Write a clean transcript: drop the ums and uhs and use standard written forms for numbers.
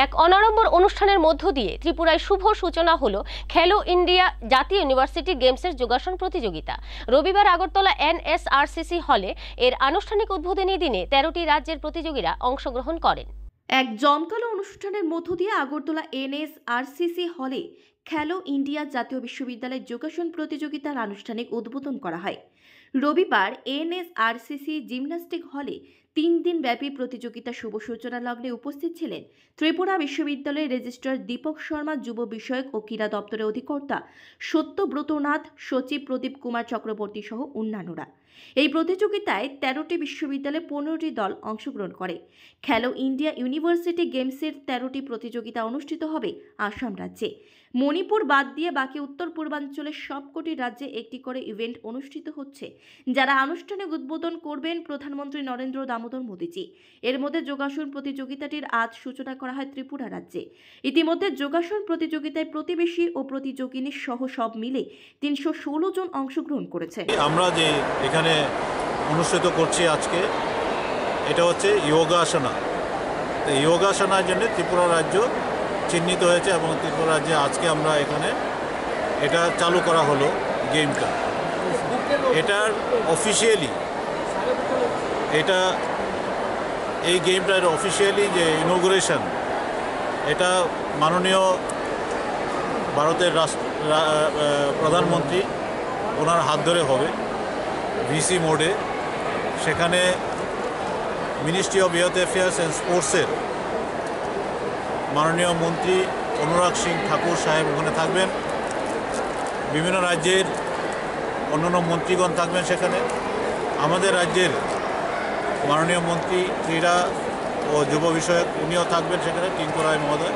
এক অনাড়ম্বর অনুষ্ঠানের মধ্য দিয়ে ত্রিপুরায় শুভ সূচনা হলো খেলো ইন্ডিয়া জাতীয় ইউনিভার্সিটি গেমসের যোগাসন প্রতিযোগিতা। রবিবার আগরতলা NSRCC হলে এর আনুষ্ঠানিক উদ্বোধনী দিনে 13টি রাজ্যের প্রতিযোগীরা অংশগ্রহণ করেন। এক জমকালো অনুষ্ঠানের মধ্য দিয়ে আগরতলা NSRCC হলে খেলো ইন্ডিয়া জাতীয় বিশ্ববিদ্যালয়ের যোগাসন প্রতিযোগিতার আনুষ্ঠানিক উদ্বোধন করা হয়। রবিবার NSRCC জিমন্যাস্টিক হলে 3 দিন ব্যাপী প্রতিযোগিতা শুভ সূচনা লগ্নে উপস্থিত ছিলেন ত্রিপুরা বিশ্ববিদ্যালয়ের রেজিস্ট্রার দীপক শর্মা, যুব বিষয়ক ও ক্রীড়া দপ্তরের অধিকর্তা সত্যব্রত নাথ, সচিব প্রদীপ কুমার চক্রবর্তী সহ অন্যান্যরা। এই প্রতিযোগিতায় 13টি বিশ্ববিদ্যালয়ে 15টি দল অংশগ্রহণ করে। খেলো ইন্ডিয়া ইউনিভার্সিটি গেমসের 13টি প্রতিযোগিতা অনুষ্ঠিত হবে আসাম রাজ্যে। মণিপুর বাদ দিয়ে বাকি উত্তর পূর্বাঞ্চলের সবকটি রাজ্যে একটি করে ইভেন্ট অনুষ্ঠিত হচ্ছে, যারা আনুষ্ঠানিক উদ্বোধন করবেন প্রধানমন্ত্রী নরেন্দ্র দামোদর মোদীজি। এর মধ্যে যোগাসন প্রতিযোগিতাটির আজ সূচনা করা হয় ত্রিপুরা রাজ্যে। ইতিমধ্যে যোগাসন প্রতিযোগিতায় প্রতিবেশী ও প্রতিযোগিনী সহ সব মিলে 316 জন অংশগ্রহণ করেছেন। আমরা যে এখানে অনুষ্ঠিত করছি আজকে, এটা হচ্ছে যোগাসনা। তো যোগাসনার জন্য ত্রিপুরা রাজ্য চিহ্নিত হয়েছে এবং ত্রিপুরা রাজ্যে আজকে আমরা এখানে এটা চালু করা হলো গেমটা। এটার অফিসিয়ালি এই গেমটার অফিসিয়ালি যে ইনগুরেশন, এটা মাননীয় ভারতের প্রধানমন্ত্রী ওনার হাত ধরে হবে ভিসি মোডে। সেখানে ministry of youth affairs and স্পোর্টসের মাননীয় মন্ত্রী অনুরাগ সিং ঠাকুর সাহেব ওখানে থাকবেন। বিভিন্ন রাজ্যের অন্যান্য মন্ত্রীগণ থাকবেন সেখানে। আমাদের রাজ্যের মাননীয় মন্ত্রী ক্রীড়া ও যুব বিষয়ক উনিও থাকবেন সেখানে, টিঙ্কু রায় মহোদয়।